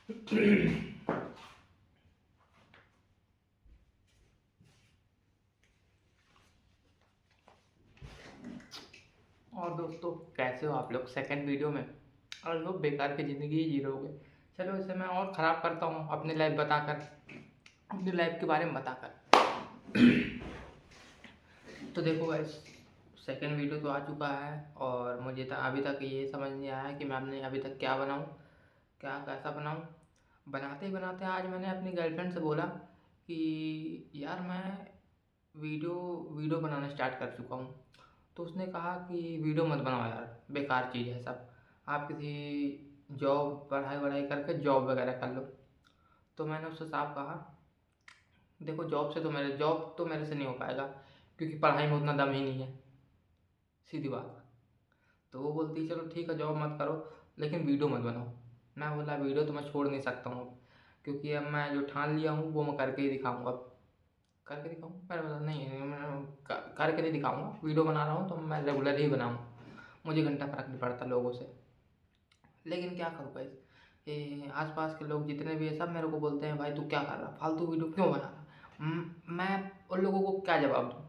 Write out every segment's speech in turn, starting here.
और दोस्तों, कैसे हो आप लोग? सेकंड वीडियो में और लोग बेकार की ज़िंदगी ही जी रहे होगे। चलो, इसे मैं और ख़राब करता हूँ अपनी लाइफ बताकर, अपनी लाइफ के बारे में बताकर। तो देखो गाइस, सेकंड वीडियो तो आ चुका है और मुझे अभी तक ये समझ नहीं आया कि मैं अपने अभी तक क्या बनाऊँ, क्या कैसा बनाऊँ। बनाते ही बनाते आज मैंने अपनी गर्लफ्रेंड से बोला कि यार मैं वीडियो वीडियो बनाना स्टार्ट कर चुका हूँ। तो उसने कहा कि वीडियो मत बनाओ यार, बेकार चीज़ है सब। आप किसी जॉब पढ़ाई वढ़ाई करके जॉब वगैरह कर लो। तो मैंने उससे साफ कहा, देखो जॉब तो मेरे से नहीं हो पाएगा, क्योंकि पढ़ाई में उतना दम ही नहीं है, सीधी बात। तो वो बोलती है चलो ठीक है, जॉब मत करो लेकिन वीडियो मत बनाओ। मैं बोला वीडियो तो मैं छोड़ नहीं सकता हूँ अब, क्योंकि अब मैं जो ठान लिया हूँ वो मैं करके ही दिखाऊंगा। अब करके दिखाऊँ? मैंने बोला नहीं, मैं करके नहीं दिखाऊंगा। वीडियो बना रहा हूँ तो मैं रेगुलर ही बनाऊँ, मुझे घंटा फर्क नहीं पड़ता लोगों से। लेकिन क्या करूँ भाई, ये आस पास के लोग जितने भी है सब मेरे को बोलते हैं भाई तू क्या कर रहा, फालतू वीडियो क्यों बना रहा। मैं उन लोगों को क्या जवाब दूँ?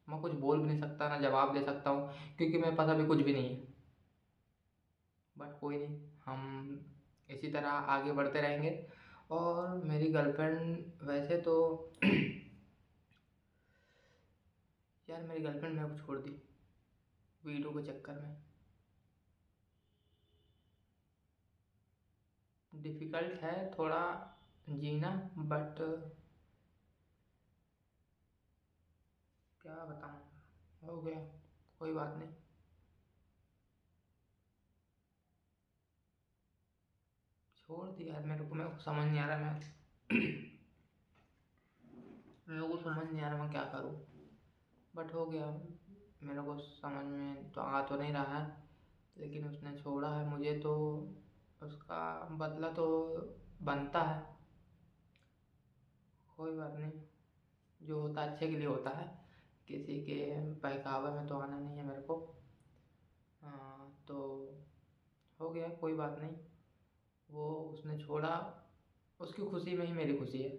मैं कुछ बोल भी नहीं सकता, ना जवाब दे सकता हूँ, क्योंकि मेरे पास अभी कुछ भी नहीं है। बट कोई नहीं, हम इसी तरह आगे बढ़ते रहेंगे। और मेरी गर्लफ्रेंड वैसे तो यार मेरी गर्लफ्रेंड मेरे को छोड़ दी वीडियो के चक्कर में। डिफ़िकल्ट है थोड़ा जीना, बट क्या बताऊँ, हो गया, कोई बात नहीं। छोड़ दिया यार, मेरे को समझ नहीं आ रहा मेरे को समझ नहीं आ रहा मैं क्या करूँ। बट हो गया, मेरे को समझ में तो आ तो नहीं रहा है, लेकिन उसने छोड़ा है मुझे तो उसका बदला तो बनता है। कोई बात नहीं, जो होता है अच्छे के लिए होता है, किसी के बहकावे में तो आना नहीं है मेरे को। हाँ तो हो गया, कोई बात नहीं। वो उसने छोड़ा, उसकी खुशी में ही मेरी खुशी है।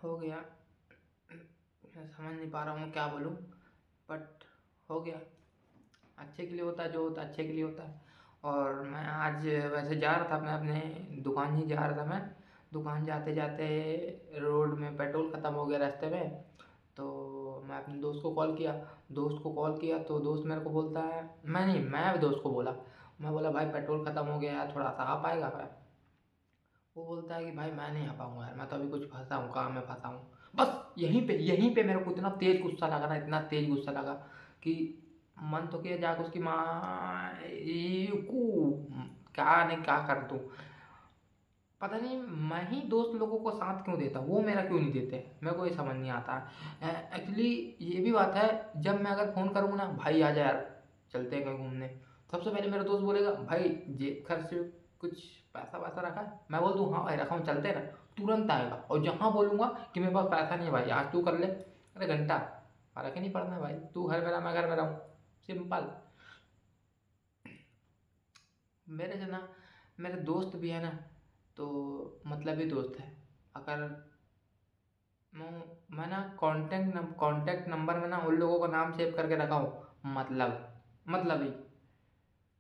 हो गया, मैं समझ नहीं पा रहा हूँ क्या बोलूँ, बट हो गया। अच्छे के लिए होता है, जो होता है अच्छे के लिए होता है। और मैं आज वैसे जा रहा था, मैं अपने दुकान ही जा रहा था। मैं दुकान जाते जाते रोड में पेट्रोल ख़त्म हो गया रास्ते में। तो मैं अपने दोस्त को कॉल किया तो दोस्त मेरे को बोलता है, मैं भी दोस्त को बोला, मैं बोला भाई पेट्रोल ख़त्म हो गया है, थोड़ा सा आ पाएगा क्या? वो बोलता है कि भाई मैं नहीं आ पाऊँगा यार, मैं तो अभी कुछ फँसा हूँ, काम में फँसा हूँ। बस यहीं पे मेरे को इतना तेज़ गुस्सा लगा ना, इतना तेज़ गुस्सा लगा कि मन तो किया जाके उसकी माँ को क्या नहीं क्या कर दूँ। पता नहीं मैं ही दोस्त लोगों को साथ क्यों देता हूँ, वो मेरा क्यों नहीं देते, मेरे को ये समझ नहीं आता। एक्चुअली ये भी बात है, जब मैं अगर फ़ोन करूँगा ना भाई आ जा यार, चलते हैं कहीं घूमने, सबसे पहले मेरा दोस्त बोलेगा भाई जेब खर्च कुछ पैसा वैसा रखा है? मैं बोल दूँ हाँ भाई रखा हूँ, चलते हैं ना, तुरंत आएगा। और जहाँ बोलूँगा कि मेरे पास पैसा नहीं है भाई, आज तू कर ले, अरे घंटा फर्क ही नहीं पड़ना है भाई, तू घर में रहा मैं घर में रहूँ, सिंपल। मेरे से ना, मेरे दोस्त भी है ना, तो मतलब ही दोस्त है। अगर मैं ना कॉन्टैक्ट नंबर में ना उन लोगों का नाम सेव करके रखा हूँ, मतलबी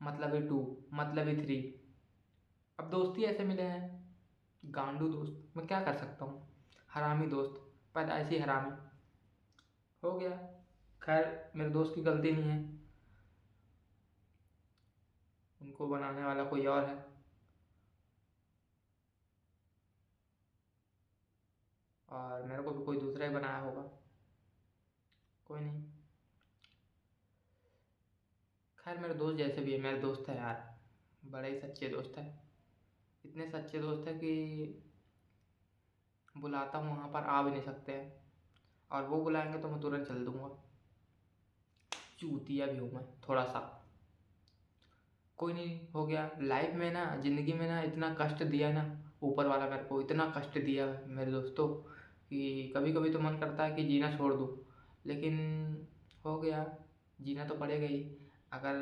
मतलबी टू, मतलबी थ्री। अब दोस्त ही ऐसे मिले हैं, गांडू दोस्त, मैं क्या कर सकता हूँ। हरामी दोस्त, पैदाइशी हरामी। हो गया, खैर मेरे दोस्त की गलती नहीं है, उनको बनाने वाला कोई और है। और मेरे को भी कोई दूसरा ही बनाया होगा, कोई नहीं। खैर मेरे दोस्त जैसे भी है, मेरे दोस्त है यार, बड़े ही सच्चे दोस्त हैं। इतने सच्चे दोस्त हैं कि बुलाता हूँ वहाँ पर आ भी नहीं सकते हैं, और वो बुलाएंगे तो मैं तुरंत चल दूँगा। चूतिया भी हूँ मैं थोड़ा सा। कोई नहीं, हो गया। लाइफ में ना, ज़िंदगी में ना इतना कष्ट दिया ना ऊपर वाला, मेरे को इतना कष्ट दिया है मेरे दोस्तों, कि कभी कभी तो मन करता है कि जीना छोड़ दूँ, लेकिन हो गया, जीना तो पड़ेगा ही। अगर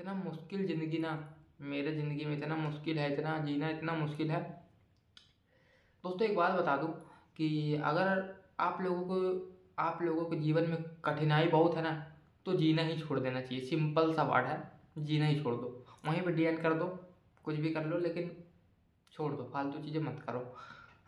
इतना मुश्किल ज़िंदगी ना, मेरे ज़िंदगी में इतना मुश्किल है, इतना जीना इतना मुश्किल है। दोस्तों एक बात बता दूँ कि अगर आप लोगों के जीवन में कठिनाई बहुत है ना, तो जीना ही छोड़ देना चाहिए। सिंपल सा वर्ड है, जीना ही छोड़ दो। वहीं पे डी एंड कर दो, कुछ भी कर लो, लेकिन छोड़ दो, फालतू चीज़ें मत करो,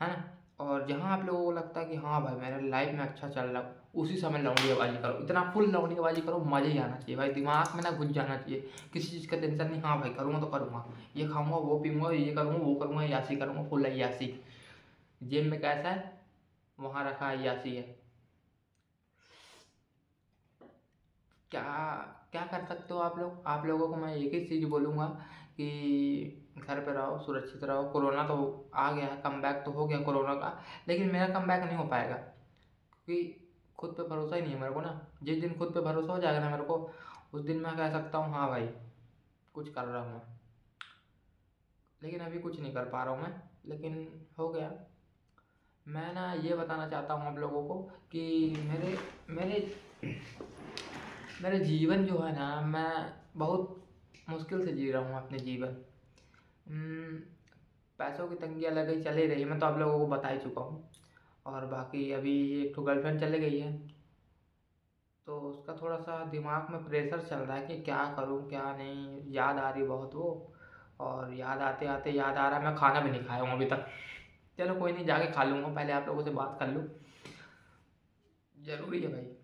है ना? और जहाँ आप लोगों को लगता है कि हाँ भाई मेरे लाइफ में अच्छा चल रहा है, उसी समय लौंडियाबाजी करो, इतना फुल लौंडियाबाजी करो, मज़ा ही आना चाहिए भाई, दिमाग में ना घुस जाना चाहिए, किसी चीज़ का टेंशन नहीं। हाँ भाई करूँगा तो करूँगा, ये खाऊँगा, वो पीऊँगा, ये करूँगा, वो करूँगा, यासी करूँगा, फुल यासी। जेब में कैसा है, वहाँ रखा है, यासी है। क्या क्या कर सकते हो आप लोग? आप लोगों को मैं एक ही चीज़ बोलूँगा कि घर पे रहो, सुरक्षित रहो। कोरोना तो आ गया है, कमबैक तो हो गया कोरोना का, लेकिन मेरा कमबैक नहीं हो पाएगा, क्योंकि खुद पे भरोसा ही नहीं है मेरे को ना। जिस दिन खुद पे भरोसा हो जाएगा ना मेरे को, उस दिन मैं कह सकता हूँ हाँ भाई कुछ कर रहा हूँ मैं। लेकिन अभी कुछ नहीं कर पा रहा हूँ मैं, लेकिन हो गया। मैं ना ये बताना चाहता हूँ आप लोगों को कि मेरे मेरे मेरे जीवन जो है ना, मैं बहुत मुश्किल से जी रहा हूँ अपने जीवन। उम, पैसों की तंगी अलग ही चल ही रही है, मैं तो आप लोगों को बता ही चुका हूँ। और बाकी अभी एक ठो गर्लफ्रेंड चली गई है, तो उसका थोड़ा-सा दिमाग में प्रेशर चल रहा है कि क्या करूँ, क्या नहीं, याद आ रही है बहुत वो। और याद आते-आते याद आ रहा है मैं खाना भी नहीं खाया हूँ अभी तक। चलो कोई नहीं, जाके खा लूँगा, पहले आप लोगों से बात कर लूँ, ज़रूरी है भाई।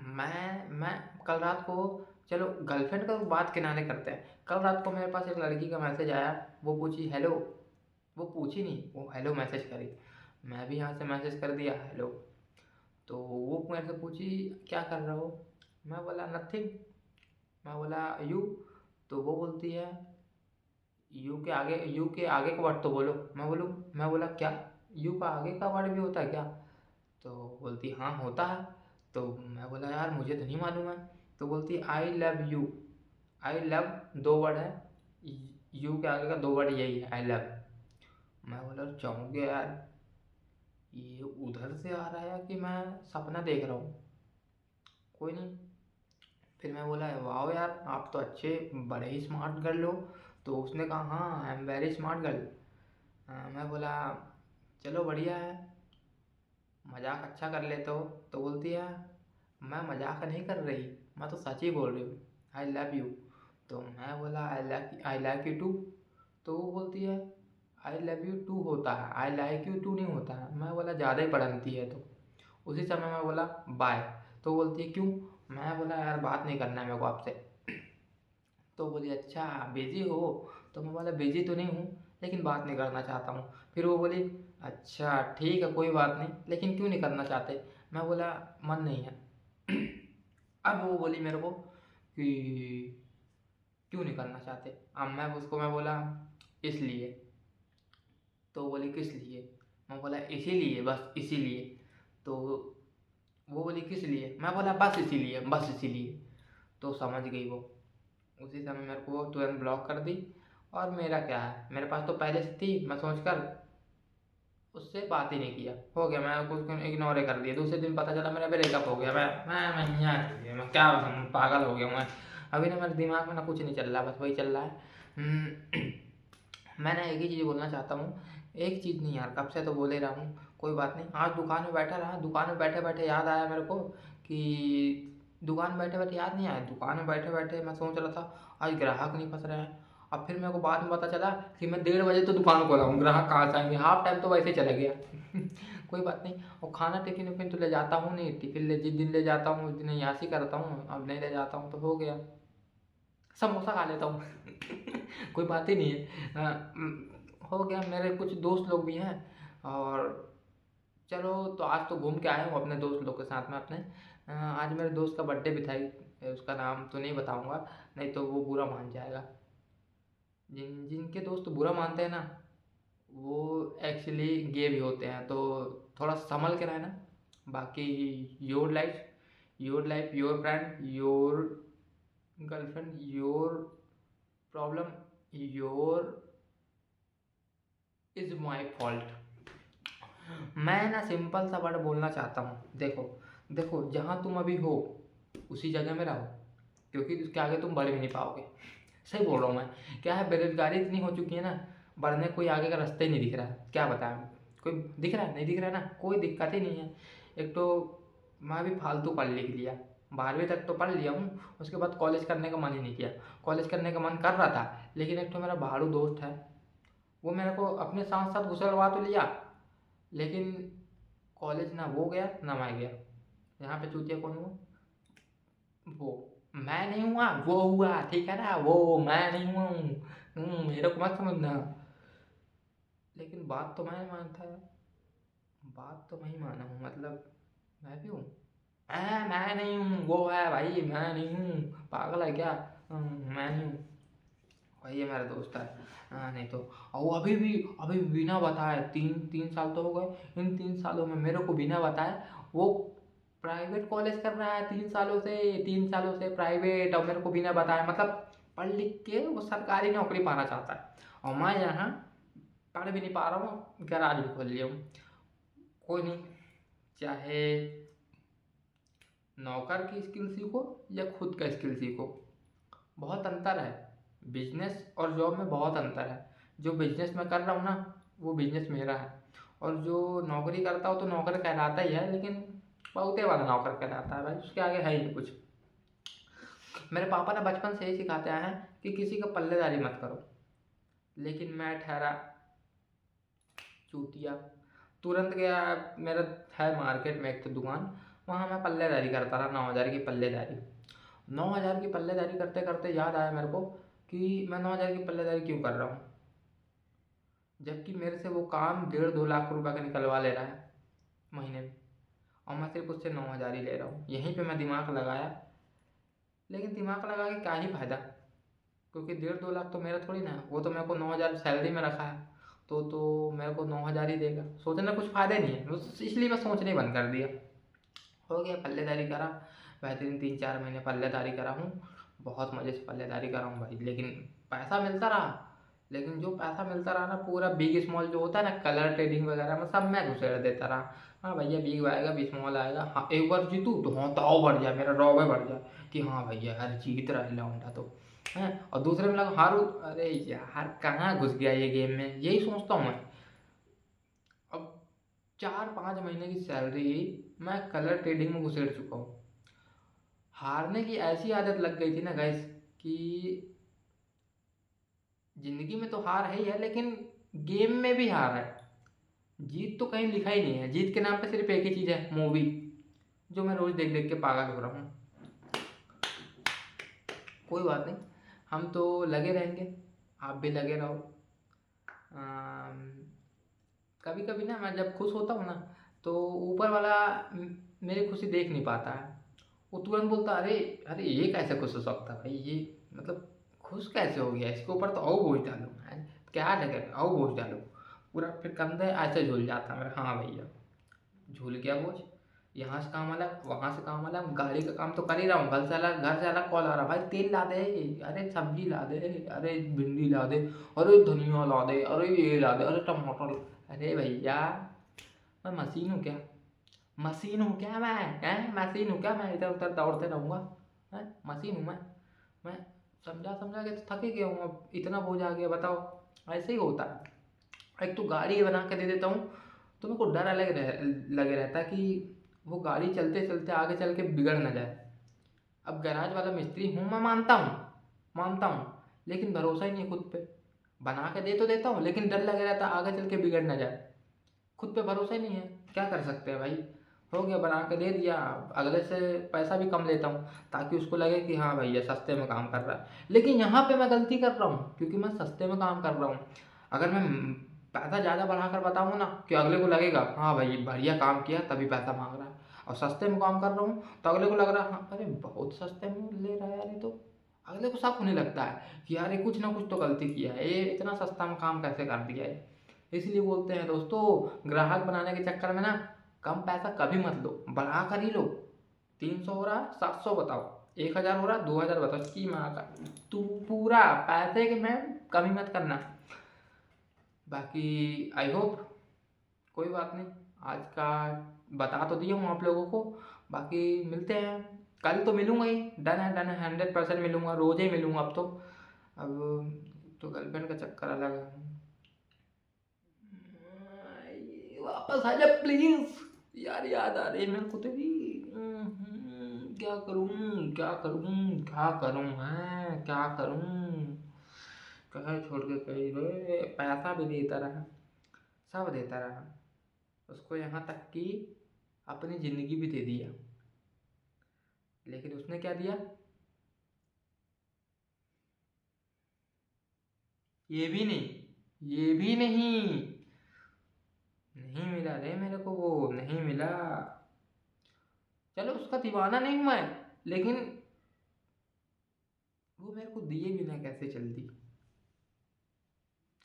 मैं कल रात को, चलो गर्लफ्रेंड का बात किनारे करते हैं। कल रात को मेरे पास एक लड़की का मैसेज आया, वो पूछी हेलो, वो पूछी नहीं, वो हेलो मैसेज करी। मैं भी यहाँ से मैसेज कर दिया हेलो। तो वो मेरे से पूछी क्या कर रहे हो? मैं बोला नथिंग। मैं बोला यू? तो वो बोलती है यू के आगे का वर्ड तो बोलो। मैं बोला क्या? यू का आगे का वर्ड भी होता है क्या? तो बोलती हाँ होता है। तो मैं बोला यार मुझे तो नहीं मालूम है। तो बोलती I love you. I love दो वर्ड है, यू के आगे का दो वर्ड यही है, आई लव। मैं बोला चौंक गया यार, ये उधर से आ रहा है कि मैं सपना देख रहा हूँ। कोई नहीं, फिर मैं बोला वाह यार आप तो अच्छे बड़े ही स्मार्ट गर्ल हो। तो उसने कहा हाँ I am very smart girl. मैं बोला चलो बढ़िया है, मजाक अच्छा कर लेते हो। तो बोलती है मैं मजाक नहीं कर रही, मैं तो सच ही बोल रही हूँ, आई लव यू। तो मैं बोला आई लाइक यू टू। तो वो बोलती है आई लव यू टू होता है, आई लाइक यू टू नहीं होता है। मैं बोला ज़्यादा ही पढ़ती है। तो उसी समय मैं बोला बाय। तो बोलती है क्यों? मैं बोला यार बात नहीं करना है मेरे को आपसे। तो बोली अच्छा बिजी हो? तो मैं बोला बिजी तो नहीं हूँ, लेकिन बात नहीं करना चाहता हूँ। फिर वो बोली अच्छा ठीक है कोई बात नहीं, लेकिन क्यों नहीं करना चाहते? मैं बोला मन नहीं है। अब वो बोली मेरे को कि क्यों नहीं करना चाहते? अब मैं बोला इसलिए। तो वो बोली किस लिए? मैं बोला इसीलिए, बस इसीलिए। तो वो बोली किस लिए? मैं बोला बस इसीलिए, बस इसीलिए। तो समझ गई वो, उसी समय मेरे को तुरंत ब्लॉक कर दी। और मेरा क्या है, मेरे पास तो पहले से थी, मैं सोचकर उससे बात ही नहीं किया, हो गया, मैं कुछ इग्नोर ही कर दिया। दूसरे दिन पता चला मेरा ब्रेकअप हो गया। मैं क्या बताऊँ, पागल हो गया मैं। अभी ना मेरे दिमाग में ना कुछ नहीं चल रहा, बस वही चल रहा है। मैं ना एक ही चीज़ बोलना चाहता हूँ, एक चीज़ नहीं यार, कब से तो बोल ही रहा हूँ। कोई बात नहीं, आज दुकान में बैठा रहा, दुकान में बैठे बैठे याद आया मेरे को कि दुकान में बैठे बैठे याद नहीं आया, दुकान में बैठे बैठे मैं सोच रहा था आज ग्राहक नहीं फंस रहे हैं। अब फिर मेरे को बाद में पता चला कि मैं 1:30 बजे तो दुकान खोला हूँ, ग्राहक कहाँ से आएंगे, हाफ टाइम तो वैसे ही चला गया। कोई बात नहीं। और खाना टिफिन विफिन तो ले जाता हूँ नहीं, टिफिन जिस दिन ले जाता हूँ उस दिन यासी करता हूँ, अब नहीं ले जाता हूँ तो हो गया, समोसा खा लेता हूँ। कोई बात ही नहीं है। हो गया। मेरे कुछ दोस्त लोग भी हैं, और चलो तो आज तो घूम के आया हूँ अपने दोस्त लोग के साथ में अपने। आज मेरे दोस्त का बर्थडे भी था उसका नाम तो नहीं बताऊँगा, नहीं तो वो बुरा मान जाएगा। जिनके दोस्त बुरा मानते हैं ना, वो एक्चुअली गे भी होते हैं, तो थोड़ा संभल के रहना। बाकी your life your friend your girlfriend your problem your is my fault. मैं ना सिंपल सा वर्ड बोलना चाहता हूँ, देखो देखो जहाँ तुम अभी हो उसी जगह में रहो, क्योंकि उसके आगे तुम बढ़ भी नहीं पाओगे। सही बोल रहा हूँ मैं। क्या है, बेरोजगारी इतनी हो चुकी है ना, बढ़ने कोई आगे का रास्ता ही नहीं दिख रहा है। क्या बताएं, कोई दिख रहा है? नहीं दिख रहा है ना, कोई दिक्कत ही नहीं है। एक तो मैं भी फालतू पढ़ लिख लिया, 12वीं तक तो पढ़ लिया हूँ, उसके बाद कॉलेज करने का मन ही नहीं किया। कॉलेज करने का मन कर रहा था, लेकिन एक तो मेरा भाड़ू दोस्त है, वो मेरे को अपने साथ साथ घुसलवा तो लिया, लेकिन कॉलेज ना वो गया ना मैं गया। यहाँ पे चूतिया कौन हुआ? वो। मैं नहीं हुआ, वो हुआ, ठीक है ना, वो मैं नहीं हुआ हूँ। मेरे को मत समझना। लेकिन बात तो मैं मानता है, बात तो मैं ही माना हूँ, मतलब मैं भी हूँ। मैं नहीं हूँ, वो है भाई, मैं नहीं हूँ। पागल है क्या? मैं नहीं हूँ भाई, ये मेरा दोस्त है। नहीं तो। और वो अभी भी बिना बताए, 3 साल तो हो गए, इन 3 सालों में मेरे को बिना बताए वो प्राइवेट कॉलेज कर रहा है। 3 सालों से प्राइवेट, और मेरे को बिना बताए, मतलब पढ़ लिख के वो सरकारी नौकरी पाना चाहता है, और मैं यहाँ पढ़ भी नहीं पा रहा हूँ, गैराज भी खोल लिया हूँ। कोई नहीं, चाहे नौकर की स्किल सीखो या खुद का स्किल सीखो, बहुत अंतर है। बिजनेस और जॉब में बहुत अंतर है। जो बिजनेस मैं कर रहा हूँ ना, वो बिजनेस मेरा है, और जो नौकरी करता हो तो नौकर कहलाता ही है, लेकिन बहुते वाला नौकर कहलाता है भाई, उसके आगे है ही नहीं कुछ। मेरे पापा ने बचपन से ही सिखाते आए हैं कि किसी का पल्लेदारी मत करो, लेकिन मैं ठहरा चूतिया, तुरंत गया। मेरा है मार्केट में एक तो दुकान, वहाँ मैं पल्लेदारी करता रहा, 9,000 की पल्लेदारी। 9,000 की पल्लेदारी करते करते याद आया मेरे को कि मैं 9,000 की पल्लेदारी क्यों कर रहा हूँ, जबकि मेरे से वो काम 1.5-2 लाख रुपए का निकलवा ले रहा है महीने में, और मैं सिर्फ उससे 9,000 ही ले रहा हूँ। यहीं पे मैं दिमाग लगाया, लेकिन दिमाग लगा के क्या ही फायदा, क्योंकि 1.5-2 लाख तो मेरा थोड़ी ना है, वो तो मेरे को 9,000 सैलरी में रखा है, तो मेरे को 9,000 ही देगा। सोचने का कुछ फायदा नहीं है, इसलिए मैं सोचने ही बंद कर दिया। हो गया, पल्लेदारी करा, बेहतरीन 3-4 महीने पल्लेदारी करा हूँ, बहुत मज़े से पल्लेदारी करा हूँ भाई, लेकिन पैसा मिलता रहा। लेकिन जो पैसा मिलता रहा ना, पूरा बिग स्मॉल जो होता है ना, कलर ट्रेडिंग वगैरह में सब मैं घुसेड़ देता रहा। हाँ भैया, बिग आएगा, बिग स्मॉल आएगा, हाँ एक बार जीतू तो हाँ दाव बढ़ जाए, मेरा रौबे बढ़ जाए कि हाँ भैया यार जीत रहा है लौंडा तो है, और दूसरे में लगा हारू, अरे यार कहाँ घुस गया ये गेम में, यही सोचता हूँ मैं। अब 4-5 महीने की सैलरी मैं कलर ट्रेडिंग में घुसेड़ चुका हूँ। हारने की ऐसी आदत लग गई थी ना गाइस, कि जिंदगी में तो हार है ही है, लेकिन गेम में भी हार है। जीत तो कहीं लिखा ही नहीं है, जीत के नाम पे सिर्फ एक ही चीज़ है, मूवी, जो मैं रोज देख देख के पागल हो रहा हूँ। कोई बात नहीं, हम तो लगे रहेंगे, आप भी लगे रहो। कभी कभी ना मैं जब खुश होता हूँ ना, तो ऊपर वाला मेरी खुशी देख नहीं पाता है, वो तुरंत बोलता अरे अरे ये कैसे खुश हो सकता है भाई, ये मतलब खुश कैसे हो गया, इसके ऊपर तो और बोझ डालो है, क्या लगे और बोझ डालो, पूरा फिर कंधे ऐसे झूल जाता है मेरा। हाँ भैया, झूल गया बोझ, यहाँ से काम अलग, वहाँ से काम अलग, गाड़ी का काम तो कर ही रहा हूँ, घर से अलग कॉल आ रहा, भाई तेल ला दे, अरे सब्जी ला दे, अरे भिंडी ला दे, अरे धनिया ला दे, अरे ये ला दे, अरे टमाटर। अरे भैया, मैं मशीन हूँ क्या? मशीन हूँ क्या मैं? हैं, मशीन हूँ क्या मैं, इधर उधर दौड़ते रहूँगा? हैं, मशीन हूँ मैं समझा समझा के तो थक ही गया हूँ, अब इतना बोझ आ गया, बताओ। ऐसे ही होता है। एक तो गाड़ी बना के दे देता हूँ, तो मेरे को डर लगे रहता है कि वो गाड़ी चलते चलते आगे चल के बिगड़ ना जाए। अब गैराज वाला मिस्त्री हूँ, मैं मानता हूँ, लेकिन भरोसा ही नहीं है खुद पे। बना के दे तो देता हूँ, लेकिन डर लगे रहता है आगे चल के बिगड़ ना जाए, खुद पे भरोसा ही नहीं है। क्या कर सकते हैं भाई, हो गया, बना के दे दिया, अगले से पैसा भी कम लेता हूँ, ताकि उसको लगे कि हाँ भैया सस्ते में काम कर रहा है। लेकिन यहाँ पे मैं गलती कर रहा हूँ, क्योंकि मैं सस्ते में काम कर रहा हूँ। अगर मैं पैसा ज़्यादा बढ़ाकर बताऊँ ना, कि अगले को लगेगा हाँ भाई बढ़िया काम किया तभी पैसा मांग रहा है, और सस्ते में काम कर रहा हूँ तो अगले को लग रहा है हाँ अरे बहुत सस्ते में ले रहा है यार, ये तो अगले को शक होने लगता है कि यार ये कुछ ना कुछ तो गलती किया है, ये इतना सस्ता में काम कैसे कर दिया है। इसलिए बोलते हैं दोस्तों, ग्राहक बनाने के चक्कर में ना कम पैसा कभी मत लो, बढ़ा कर ही लो। 300 हो रहा, 700 बताओ, 1,000 हो रहा, 2,000 बताओ, की माँ का तू पूरा पैसे के में कमी मत करना। बाकी आई होप, कोई बात नहीं, आज का बता तो दिया हूँ आप लोगों को। बाकी मिलते हैं कल तो मिलूंगा ही, डन है 100% मिलूंगा, रोज ही मिलूंगा अब तो। अब तो गर्लफ्रेंड का चक्कर अलग है। वापस आ जा प्लीज यार, याद आ रही है मेरे को तेरी। क्या करूं, क्या करूं, क्या करूं, मैं क्या करूं। कहे छोड़ के कहीं रे, पैसा भी देता रहा, सब देता रहा उसको, यहाँ तक कि अपनी जिंदगी भी दे दिया, लेकिन उसने क्या दिया? ये भी नहीं, ये भी नहीं, नहीं मिला रे मेरे को, वो नहीं मिला। चलो उसका दीवाना नहीं हूं मैं, लेकिन वो मेरे को दिए बिना कैसे चलती?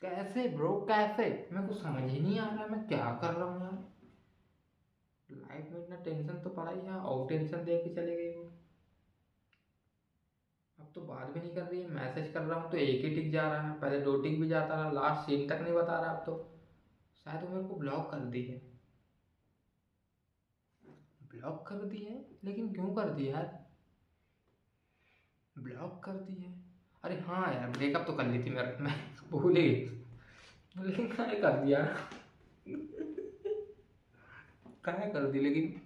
कैसे ब्रो, कैसे? मेरे को समझ ही नहीं आ रहा मैं क्या कर रहा हूँ यार। लाइफ में इतना टेंशन तो पड़ा ही है, और टेंशन दे के चले गई वो। अब तो बात भी नहीं कर रही है, मैसेज कर रहा हूँ तो एक ही टिक जा रहा है, पहले दो टिक भी जाता रहा, लास्ट सीन तक नहीं बता रहा अब तो। शायद वो मेरे को ब्लॉक कर दी है। ब्लॉक कर दी है, लेकिन क्यों कर दी यार? ब्लॉक कर दी है। अरे हाँ यार, ब्रेकअप तो कर ली थी मेरे, मैं भूल ही गई। लेकिन क्या कर दिया, क्या कर दी लेकिन।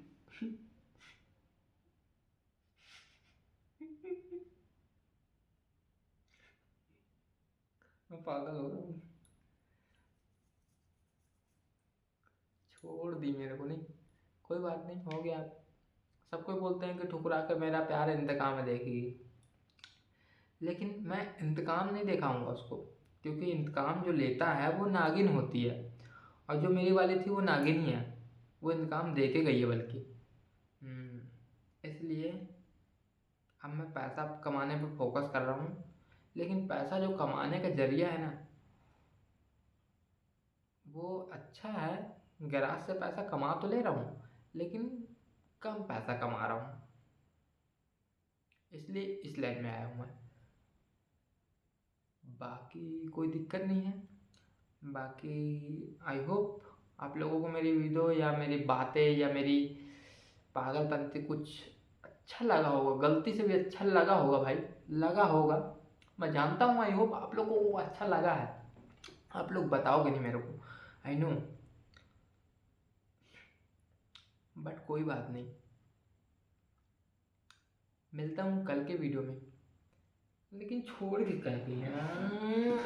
मैं पागल हो रहा हूँ। छोड़ दी मेरे को, नहीं कोई बात नहीं, हो गया। सब कोई बोलते हैं कि ठुकरा कर मेरा प्यार इंतकाम में देखेगी, लेकिन मैं इंतकाम नहीं दिखाऊंगा उसको, क्योंकि इंतकाम जो लेता है वो नागिन होती है, और जो मेरी वाली थी वो नागिन ही है, वो इंतकाम दे के गई है बल्कि। इसलिए अब मैं पैसा कमाने पर फोकस कर रहा हूँ, लेकिन पैसा जो कमाने का जरिया है ना, वो अच्छा है। गैराज से पैसा कमा तो ले रहा हूँ, लेकिन कम पैसा कमा रहा हूँ, इसलिए इस लाइन में आया हूँ मैं। बाकी कोई दिक्कत नहीं है। बाकी आई होप आप लोगों को मेरी वीडियो या मेरी बातें या मेरी पागलपंती कुछ अच्छा लगा होगा, गलती से भी अच्छा लगा होगा भाई, लगा होगा, मैं जानता हूँ। आई होप आप लोगों को अच्छा लगा है, आप लोग बताओगे नहीं मेरे को, आई नो, बट कोई बात नहीं। मिलता हूँ कल के वीडियो में, लेकिन छोड़ के कह गई है।